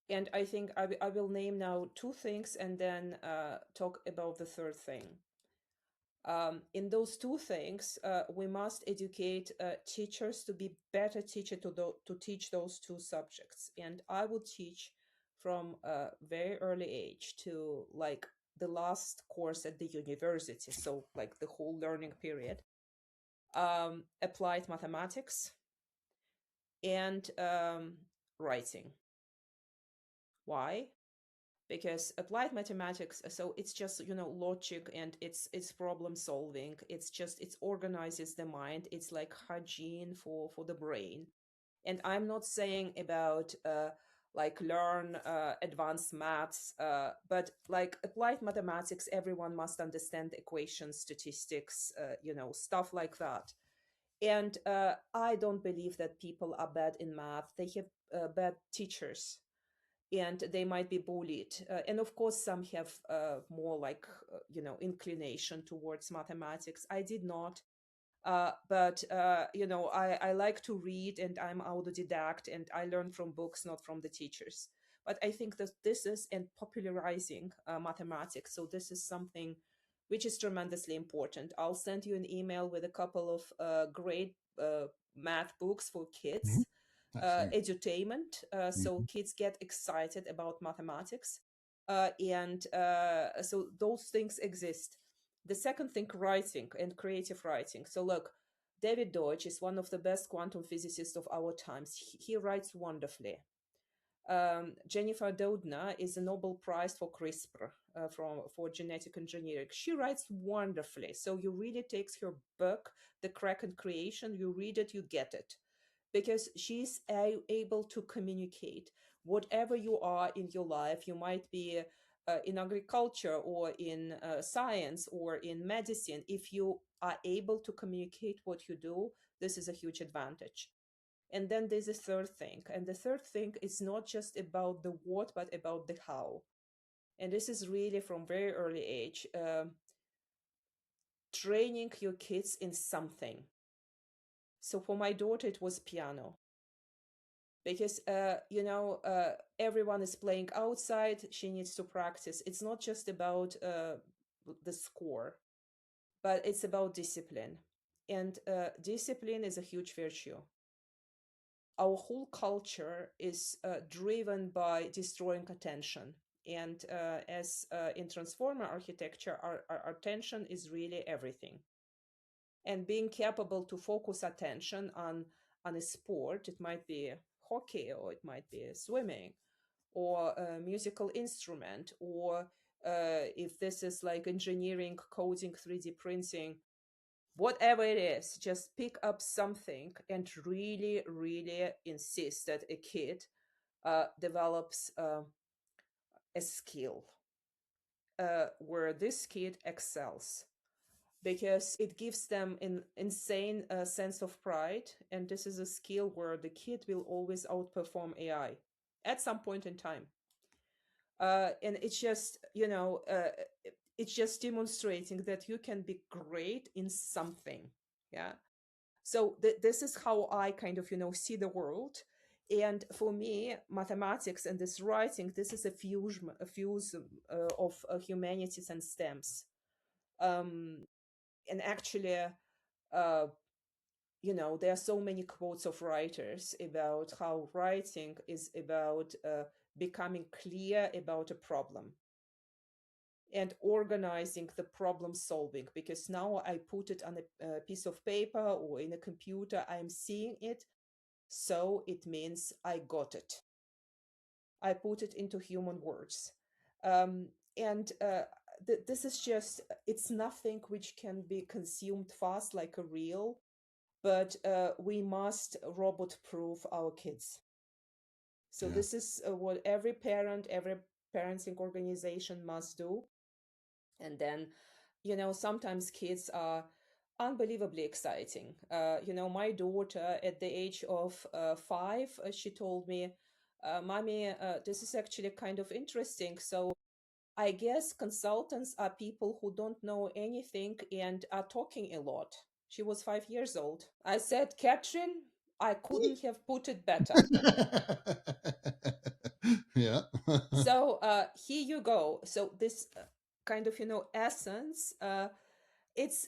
and I think I will name now two things and then talk about the third thing. In those two things, we must educate teachers to be better teacher to teach those two subjects. And I would teach from a very early age to like the last course at the university, so like the whole learning period, applied mathematics and writing. Why? Because applied mathematics, so it's just logic, and it's problem solving, it organizes the mind, it's like hygiene for the brain. And I'm not saying about like learn advanced maths, but like applied mathematics, everyone must understand equations, statistics, stuff like that. And I don't believe that people are bad in math. They have bad teachers, and they might be bullied. And of course, some have more like, inclination towards mathematics. I did not. But I like to read, and I'm autodidact, and I learn from books, not from the teachers. But I think that this is in popularizing mathematics. So this is something which is tremendously important. I'll send you an email with a couple of great math books for Mhm. kids, That's neat. edutainment, so Mhm. kids get excited about mathematics. And so those things exist. The second thing, writing and creative writing. So look, David Deutsch is one of the best quantum physicists of our times. He writes wonderfully. Jennifer Doudna is a Nobel Prize for CRISPR, for genetic engineering. She writes wonderfully. So you really takes her book, The Kraken Creation, you read it, you get it, because she's able to communicate. whatever you are in your life, you might be in agriculture or in science or in medicine. If you are able to communicate what you do, this is a huge advantage. And then there's a third thing. And the third thing is not just about the what, but about the how. And this is really from very early age, training your kids in something. So for my daughter, it was piano because everyone is playing outside. She needs to practice. It's not just about the score, but it's about discipline, and discipline is a huge virtue. Our whole culture is driven by destroying attention, and as in transformer architecture, our attention is really everything. And being capable to focus attention on a sport, it might be hockey or it might be swimming or a musical instrument, or if this is like engineering, coding, 3D printing, whatever it is, just pick up something and really, really insist that a kid develops a skill where this kid excels, because it gives them an insane sense of pride. And this is a skill where the kid will always outperform AI at some point in time. And it's just, it's just demonstrating that you can be great in something. Yeah. So this is how I kind of, see the world. And for me, mathematics and this writing, this is a fuse of humanities and STEMs. And actually, uh, there are so many quotes of writers about how writing is about becoming clear about a problem and organizing the problem solving, because now I put it on a piece of paper or in a computer, I'm seeing it, so it means I got it. I put it into human words. And this is just, it's nothing which can be consumed fast like a reel, but we must robot proof our kids. So Yeah. this is what every parent, every parenting organization must do. And then, sometimes kids are unbelievably exciting. My daughter at the age of 5, she told me, Mommy, this is actually kind of interesting. So I guess consultants are people who don't know anything and are talking a lot. She was 5 years old. I said, Catherine, I couldn't have put it better. Yeah. So here you go. So this kind of, essence, it's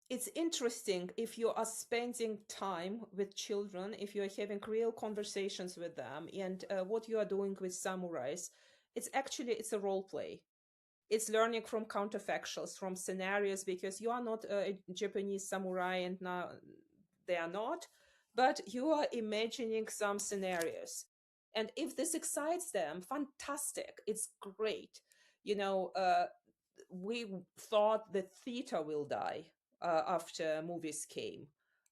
it's interesting if you are spending time with children, if you are having real conversations with them, and what you are doing with samurais, it's a role play. It's learning from counterfactuals, from scenarios, because you are not a Japanese samurai and now they are not, but you are imagining some scenarios. And if this excites them, fantastic, it's great. You know, we thought the theater will die after movies came.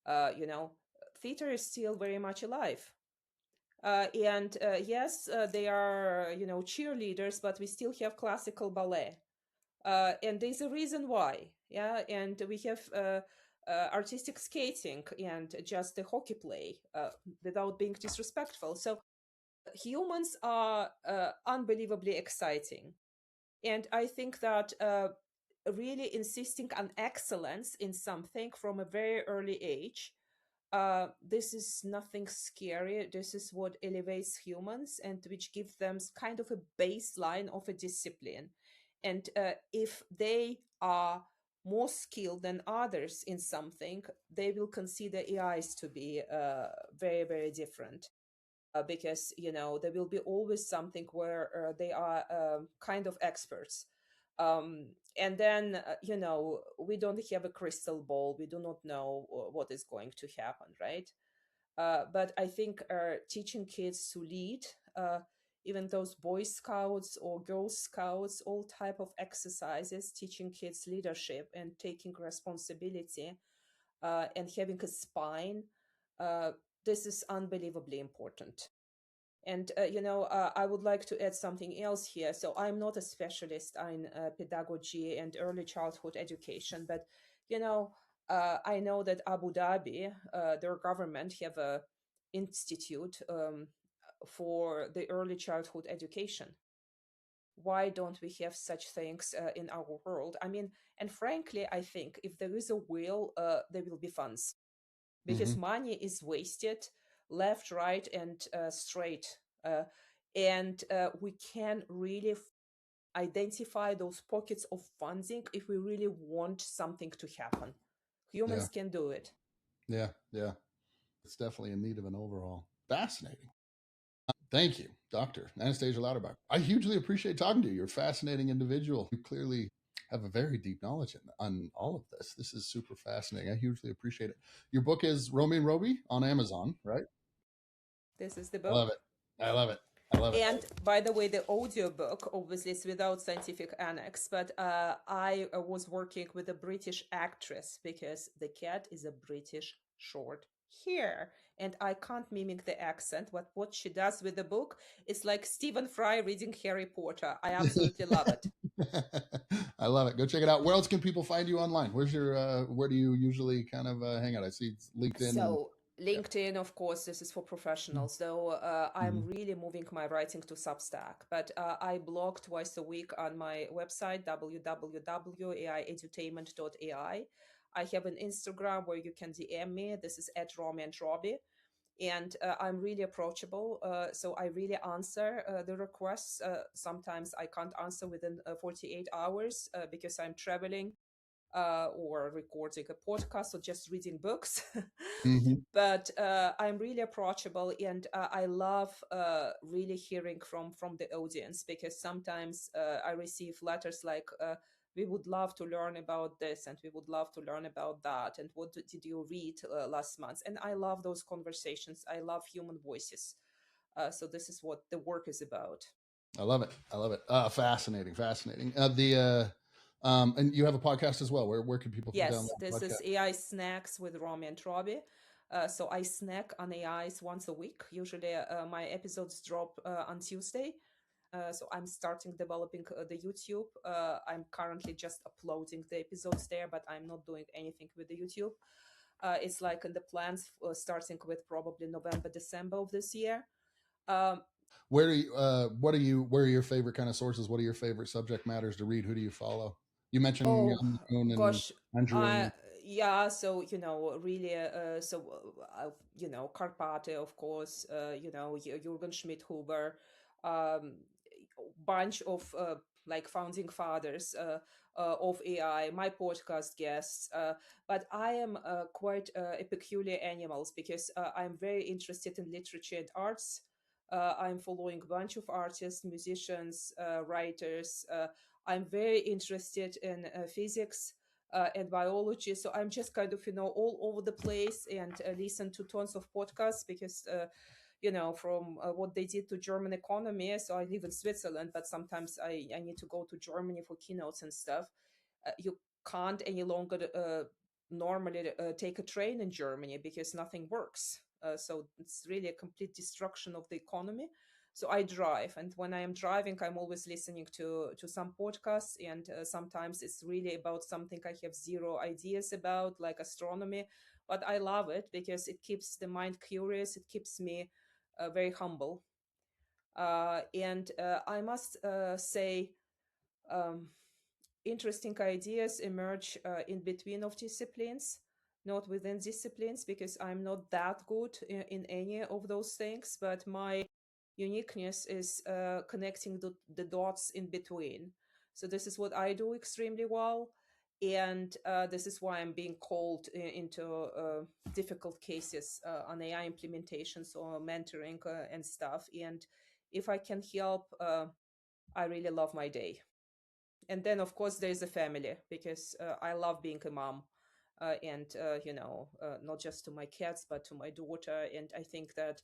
Uh, you know, Theater is still very much alive. And yes, they are, cheerleaders, but we still have classical ballet. And there's a reason why. Yeah. And we have artistic skating and just the hockey play without being disrespectful. So humans are unbelievably exciting. And I think that really insisting on excellence in something from a very early age, this is nothing scary. This is what elevates humans and which gives them kind of a baseline of a discipline. And if they are more skilled than others in something, they will consider AIs to be very, very different. Because there will be always something where they are kind of experts. And then we don't have a crystal ball, we do not know what is going to happen, right? But I think teaching kids to lead, even those Boy Scouts or Girl Scouts, all type of exercises, teaching kids leadership and taking responsibility, and having a spine, uh, this is unbelievably important. And I would like to add something else here. So I'm not a specialist in pedagogy and early childhood education, but you know, I know that Abu Dhabi, their government, have a institute for the early childhood education. Why don't we have such things in our world? I mean, and frankly, I think if there is a will, there will be funds, because Hmm. money is wasted left, right, and straight. Uh, and we can really identify those pockets of funding if we really want something to happen. Yeah, Humans can do it. yeah, yeah. It's definitely in need of an overhaul. Fascinating. Thank you, Dr. Anastasia Lauterbach. I hugely appreciate talking to you. You're a fascinating individual. You clearly have a very deep knowledge on all of this. This is super fascinating. I hugely appreciate it. Your book is Romy and Roby on Amazon, right? This is the I love book. it. I love it. I love it. And by the way, the audiobook obviously is without scientific annex, but I was working with a British actress because the cat is a British short hair. And I can't mimic the accent, but what she does with the book is like Stephen Fry reading Harry Potter. I absolutely love it. I love it. Go check it out. Where else can people find you online? Where's your where do you usually kind of hang out? I see it's LinkedIn and So LinkedIn, of course, this is for professionals. Though I'm mhm. really moving my writing to Substack, but I blog twice a week on my website www.aiedutainment.ai. I have an Instagram where you can DM me. This is at Romy and Robbie, and I'm really approachable. So I really answer the requests. Sometimes I can't answer within 48 hours because I'm traveling or recording a podcast or just reading books. Mhm. But I'm really approachable, and I love really hearing from the audience, because sometimes I receive letters like. We would love to learn about this, and we would love to learn about that, and what did you read last month? And I love those conversations. I love human voices. So this is what the work is about. I love it. I love it. Fascinating, fascinating. And you have a podcast as well. Where can people download Yes, the this is podcast? AI Snacks with Romy and Robbie. So I snack on AIs once a week. Usually, my episodes drop on Tuesday. So I'm starting developing the YouTube. I'm currently just uploading the episodes there, but I'm not doing anything with the YouTube. It's like in the plans, starting with probably November, December of this year. Um, Where do you what are you where are your favorite kind of sources? What are your favorite subject matters to read? Who do you follow? You mentioned Oh Jan Moon and gosh, Andrew and yeah. So really, Karpate, of course. Jürgen Schmidt Huber, um, bunch of like founding fathers of AI. My podcast guests, but I am quite a peculiar animals, because I'm very interested in literature and arts. I'm following a bunch of artists, musicians, writers. I'm very interested in physics and biology. So I'm just kind of, all over the place, and listen to tons of podcasts, because, from what they did to German economy. So I live in Switzerland, but sometimes I need to go to Germany for keynotes and stuff. You can't any longer normally take a train in Germany, because nothing works. So it's really a complete destruction of the economy. So I drive, and when I am driving, I'm always listening to some podcasts, and sometimes it's really about something I have zero ideas about, like astronomy. But I love it because it keeps the mind curious. It keeps me very humble. And I must say, um, interesting ideas emerge in between of disciplines, not within disciplines, because I'm not that good in any of those things. But my uniqueness is connecting the dots in between. So this is what I do extremely well. And this is why I'm being called into difficult cases on AI implementations or mentoring and stuff. And if I can help, I really love my day. And then of course there's a family, because I love being a mom, and not just to my cats but to my daughter. And I think that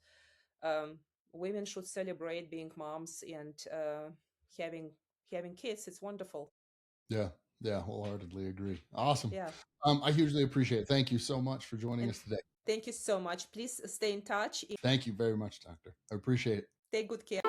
um, women should celebrate being moms, and having having kids. It's wonderful. yeah, yeah, wholeheartedly agree. Awesome. Yeah. I hugely appreciate it. Thank you so much for joining And us today. thank you so much. Please stay in touch. Thank you very much, Doctor. I appreciate it. Take good care.